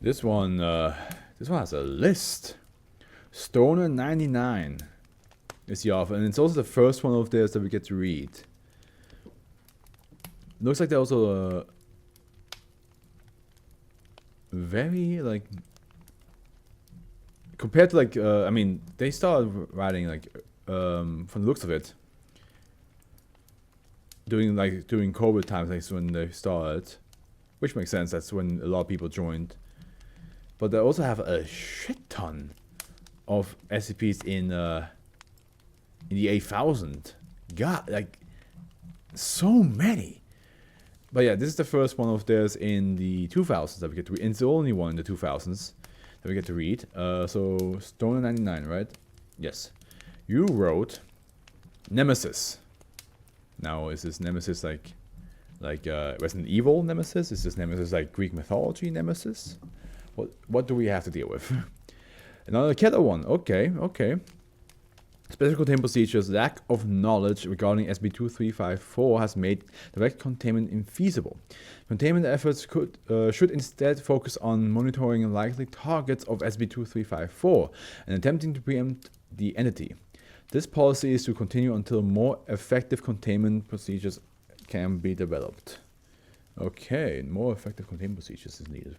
This one has a list. Stoner 99 is the author, and it's also the first one of theirs that we get to read. Looks like they're also very like compared to like I mean they started writing like from the looks of it during COVID times. That's when they started, which makes sense. That's when a lot of people joined. But they also have a shit ton of SCPs in the 8000. God, like so many. But yeah, this is the first one of theirs in the 2000s that we get to read. And it's the only one in the 2000s that we get to read. So Stoner 99, right? Yes. You wrote Nemesis. Now, is this Nemesis like Resident Evil Nemesis? Is this Nemesis like Greek mythology Nemesis? What do we have to deal with? Another killer one. Okay. Special containment procedures. Lack of knowledge regarding SCP-2354 has made direct containment infeasible. Containment efforts should instead focus on monitoring likely targets of SCP-2354 and attempting to preempt the entity. This policy is to continue until more effective containment procedures can be developed. Okay, more effective containment procedures is needed.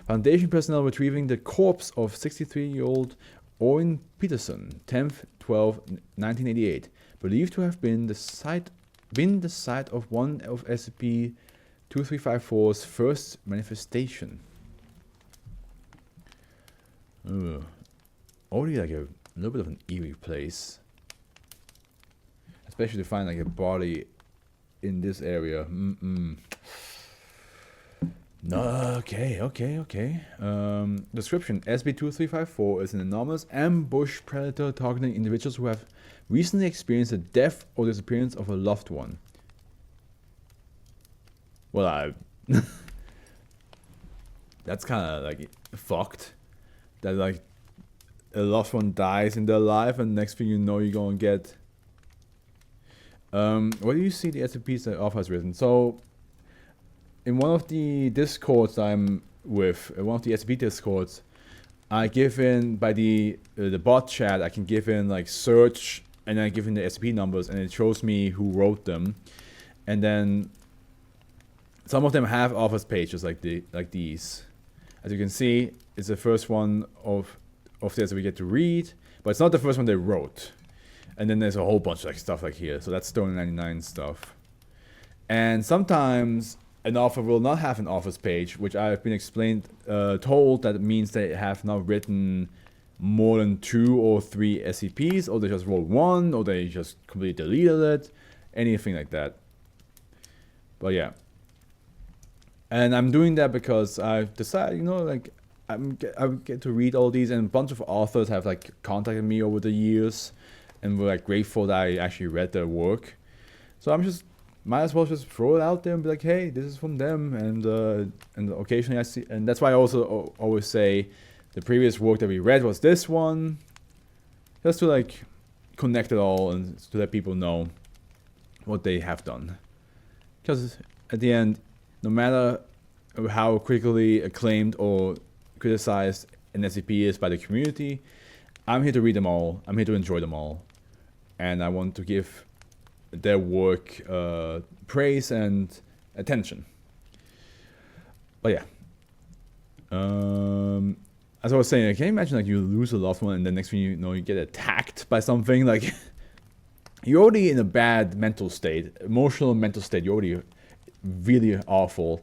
Foundation personnel retrieving the corpse of 63-year-old Owen Peterson, 10th 12/1988, believed to have been the site of one of SCP-2354's first manifestation. Already like a little bit of an eerie place, especially to find like a body in this area. No, okay. Description: SCP-2354 is an enormous ambush predator targeting individuals who have recently experienced the death or disappearance of a loved one. Well, that's kind of like fucked. That like a loved one dies in their life, and next thing you know, you're gonna get. Where do you see the SCPs that Alpha has written? So, in one of the discords I'm with, one of the SCP discords, I give in by the bot chat. I can give in like search, and I give in the SCP numbers, and it shows me who wrote them. And then some of them have Alpha's pages like these. As you can see, it's the first one of theirs that we get to read, but it's not the first one they wrote. And then there's a whole bunch of like stuff like here. So that's Stone 99 stuff. And sometimes an author will not have an author's page, which I've been told that it means they have not written more than 2 or 3 SCPs, or they just wrote 1, or they just completely deleted it, anything like that. But yeah. And I'm doing that because I've decided, you know, like I get to read all these, and a bunch of authors have like contacted me over the years, and were like grateful that I actually read their work. So I'm just might as well just throw it out there and be like, hey, this is from them, and occasionally I see, and that's why I also always say the previous work that we read was this one, just to like connect it all and to let people know what they have done. Because at the end, no matter how critically acclaimed or criticized an SCP is by the community, I'm here to read them all. I'm here to enjoy them all, and I want to give their work praise and attention. But yeah, as I was saying, can you imagine like you lose a loved one, and the next thing you know, you get attacked by something? Like you're already in a bad mental state, emotional mental state. You're already really awful,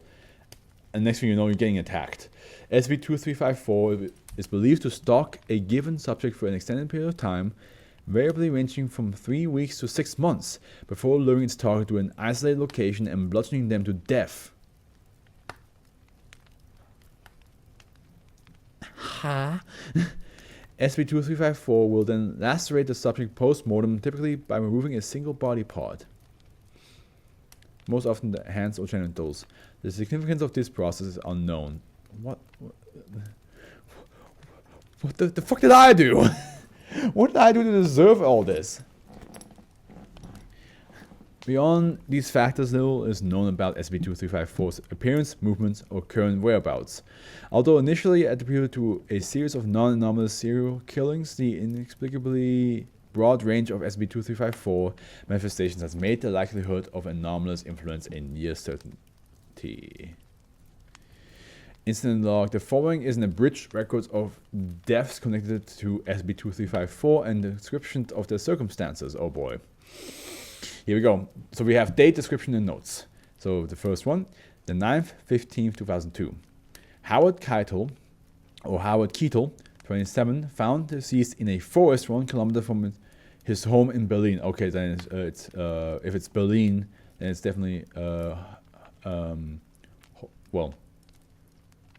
and next thing you know, you're getting attacked. SCP-2354 is believed to stalk a given subject for an extended period of time, variably ranging from 3 weeks to 6 months, before luring its target to an isolated location and bludgeoning them to death. Ha! SCP-2354 will then lacerate the subject post-mortem, typically by removing a single body part, most often the hands or genitals. The significance of this process is unknown. What the fuck did I do? What did I do to deserve all this? Beyond these factors, little is known about SCP-2354's appearance, movements, or current whereabouts. Although initially attributed to a series of non-anomalous serial killings, the inexplicably broad range of SCP-2354 manifestations has made the likelihood of anomalous influence a near certainty. Incident log. The following is an abridged record of deaths connected to SCP-2354 and the description of the circumstances. Oh boy. Here we go. So we have date, description, and notes. So the first one, the 9th, 15th, 2002. Howard Keitel, 27, found deceased in a forest 1 kilometer from his home in Berlin. Okay, then if it's Berlin, then it's definitely well,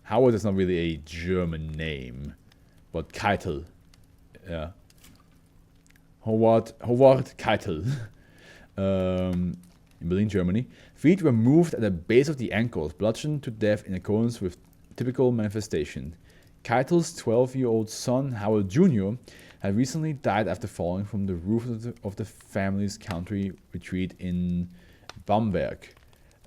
Howard is not really a German name, but Keitel, yeah, Howard Keitel. In Berlin, Germany. Feet were moved at the base of the ankles, bludgeoned to death in accordance with typical manifestation. Keitel's 12-year-old son, Howard Jr., had recently died after falling from the roof of the family's country retreat in Bamberg.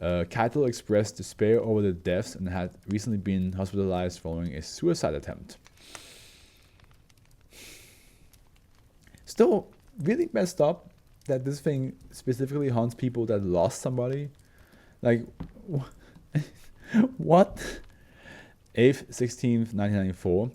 Keitel expressed despair over the deaths and had recently been hospitalized following a suicide attempt. Still really messed up that this thing specifically haunts people that lost somebody. Like, what? 8th, 16th, 1994.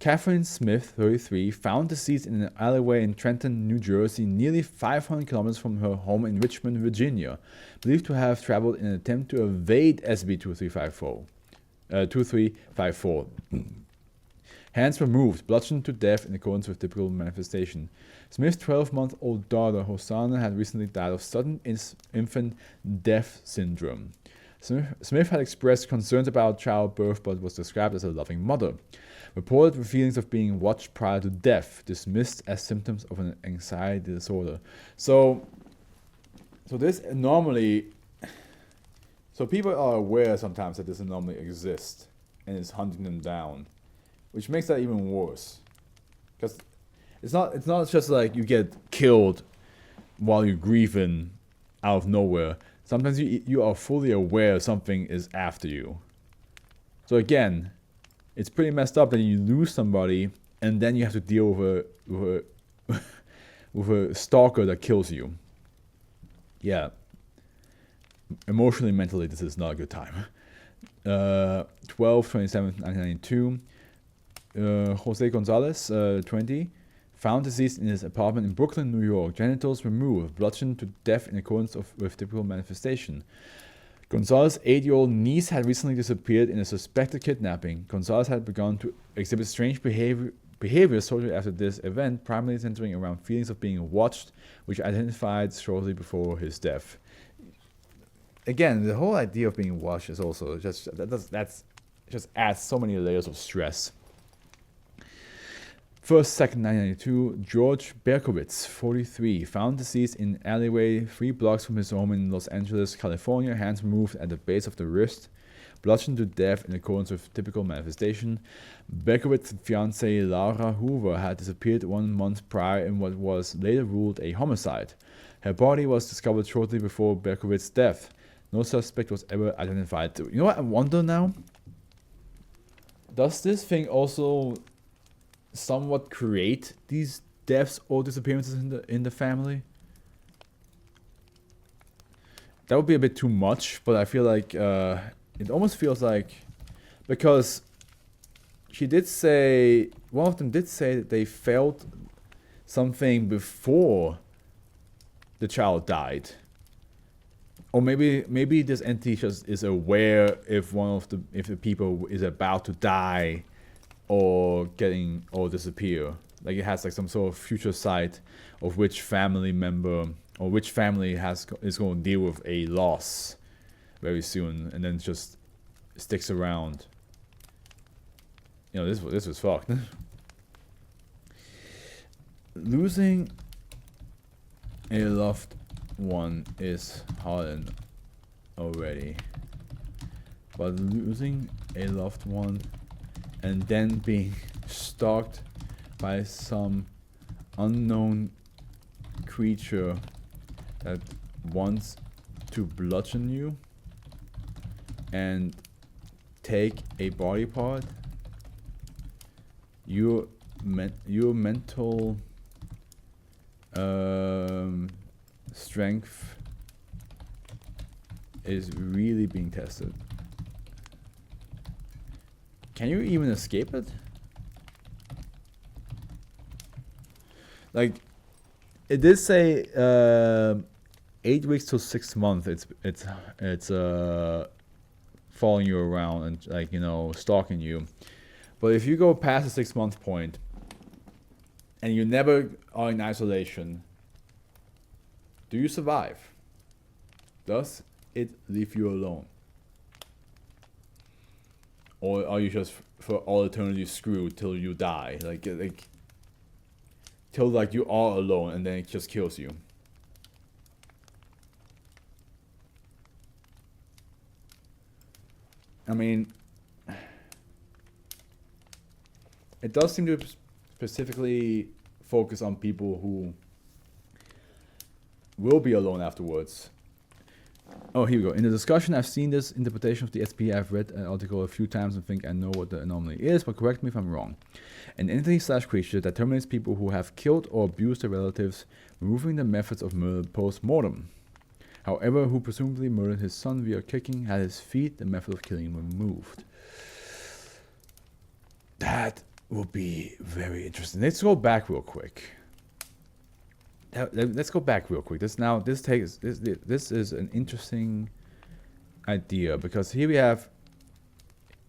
Catherine Smith, 33, found deceased in an alleyway in Trenton, New Jersey, nearly 500 kilometers from her home in Richmond, Virginia, believed to have traveled in an attempt to evade SCP-2354. Hands were moved, bludgeoned to death in accordance with typical manifestation. Smith's 12-month-old daughter, Hosanna, had recently died of sudden infant death syndrome. Smith had expressed concerns about childbirth but was described as a loving mother. Reported with feelings of being watched prior to death, dismissed as symptoms of an anxiety disorder. So this anomaly, so people are aware sometimes that this anomaly exists and is hunting them down, which makes that even worse. Because it's not just like you get killed while you're grieving out of nowhere. Sometimes you are fully aware something is after you. So again, it's pretty messed up that you lose somebody and then you have to deal with a stalker that kills you. Yeah. Emotionally, mentally, this is not a good time. 12/27/1992. Jose Gonzalez, 20, found deceased in his apartment in Brooklyn, New York. Genitals removed, bludgeoned to death in accordance with typical manifestation. Gonzalez's 8-year-old niece had recently disappeared in a suspected kidnapping. Gonzalez had begun to exhibit strange behavior shortly after this event, primarily centering around feelings of being watched, which identified shortly before his death. Again, the whole idea of being watched is also just adds so many layers of stress. 1st, 2nd, 1992, George Berkowitz, 43, found deceased in alleyway 3 blocks from his home in Los Angeles, California. Hands removed at the base of the wrist, bludgeoned to death in accordance with typical manifestation. Berkowitz's fiancée Laura Hoover had disappeared 1 month prior in what was later ruled a homicide. Her body was discovered shortly before Berkowitz's death. No suspect was ever identified. You know what I wonder now? Does this thing also somewhat create these deaths or disappearances in the family? That would be a bit too much, but I feel like it almost feels like, because she did say, one of them did say that they felt something before the child died. Or maybe this entity just is aware if if the people is about to die or disappear. Like it has like some sort of future sight of which family member or which family is going to deal with a loss very soon, and then just sticks around. You know, this was fucked. Losing a loved one is hard already, but losing a loved one and then being stalked by some unknown creature that wants to bludgeon you and take a body part, your mental strength is really being tested. Can you even escape it? Like, it did say 8 weeks to 6 months. It's following you around and, like, you know, stalking you. But if you go past the 6 month point and you never are in isolation, do you survive? Does it leave you alone? Or are you just for all eternity screwed till you die? Like till like you are alone and then it just kills you. I mean, it does seem to specifically focus on people who will be alone afterwards. Oh, here we go. In the discussion, I've seen this interpretation of the SCP. I've read an article a few times and think I know what the anomaly is, but correct me if I'm wrong. An entity/creature that terminates people who have killed or abused their relatives, removing the methods of murder post-mortem. However, who presumably murdered his son via kicking, had his feet, the method of killing removed. That would be very interesting. Let's go back real quick. Let's go back real quick. This is an interesting idea, because here we have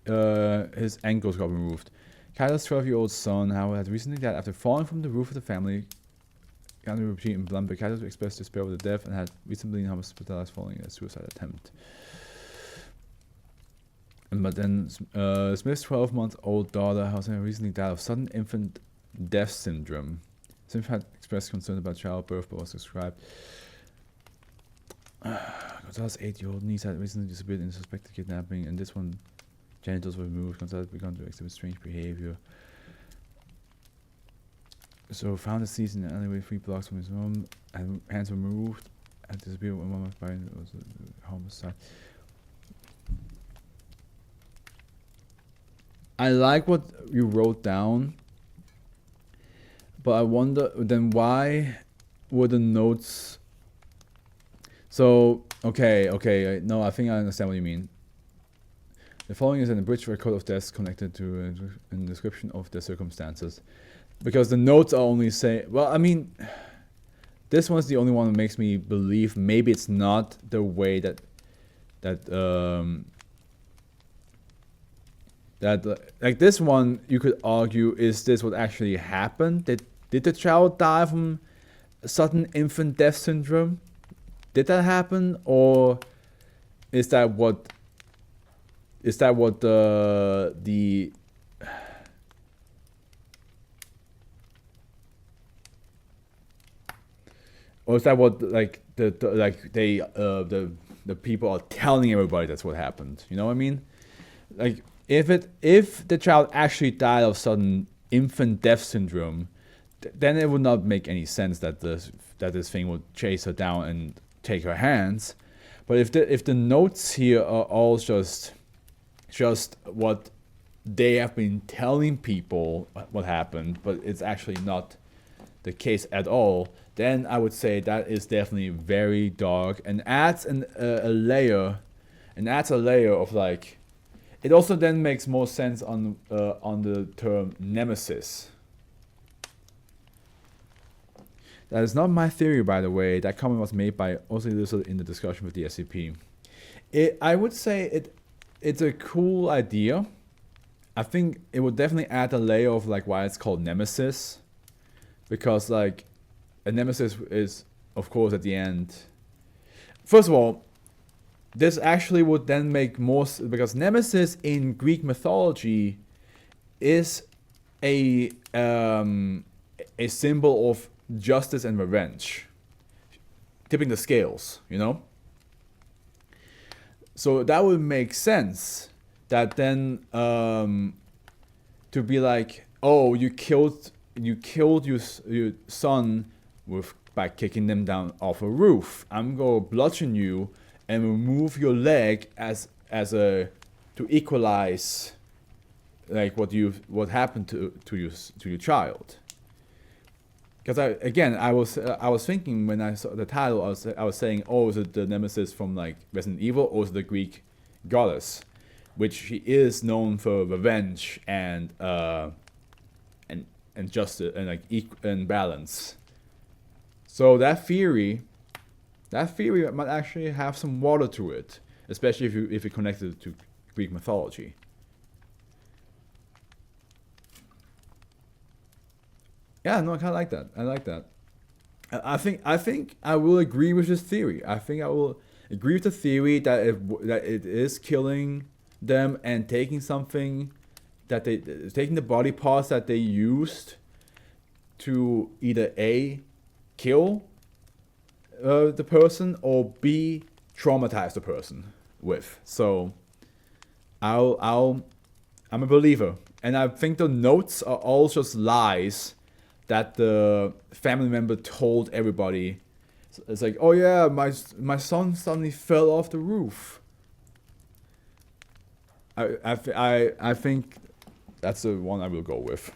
his ankles got removed. Kyler's 12-year-old son, however, had recently died after falling from the roof of the family. Kyler repeated in blunt, but Kyler expressed despair over the death and had recently been hospitalized following a suicide attempt. But then Smith's 12-month-old daughter, however, recently died of sudden infant death syndrome. Smith had expressed concern about childbirth, but was described. Gonzalez's 8-year-old niece had recently disappeared in suspected kidnapping, and this one, genitals were removed. Gonzalez began to exhibit strange behavior. So found deceased in the alleyway 3 blocks from his home, and hands were removed, had disappeared when 1 month by it was a homicide. I like what you wrote down, but I wonder then why were the notes. So okay, no, I think I understand what you mean. The following is an abridged record of deaths connected to a description of the circumstances, because the notes are only say. Well, I mean, this one's the only one that makes me believe maybe it's not the way that like this one, you could argue, is this what actually happened? Did the child die from sudden infant death syndrome? Did that happen, or is that what the or is that what like the people are telling everybody that's what happened? You know what I mean? Like, if the child actually died of sudden infant death syndrome, then it would not make any sense that this thing would chase her down and take her hands. But if the notes here are all just what they have been telling people what happened, but it's actually not the case at all, then I would say that is definitely very dark and adds a layer of like. It also then makes more sense on the term Nemesis. That is not my theory, by the way. That comment was made by Ozzy Lizard in the discussion with the SCP. I would say it's a cool idea. I think it would definitely add a layer of like why it's called Nemesis, because like a Nemesis is, of course, at the end. First of all, this actually would then make more, because Nemesis in Greek mythology is a symbol of justice and revenge, tipping the scales, you know. So that would make sense that then to be like, oh, you killed your son with by kicking them down off a roof. I'm gonna bludgeon you and remove your leg as a to equalize like what happened to your child. Because I was thinking when I saw the title, I was saying, oh, is it the Nemesis from like Resident Evil, or is it the Greek goddess, which she is known for revenge and justice and like and balance. So that theory might actually have some water to it, especially if you connect it to Greek mythology. Yeah, no, I kind of like that. I like that. I think I will agree with this theory. I think I will agree with the theory that it is killing them and taking something that taking the body parts that they used to either A, kill the person, or B, traumatize the person with. So I'm a believer, and I think the notes are all just lies that the family member told everybody. It's like, oh yeah, my son suddenly fell off the roof. I think that's the one I will go with.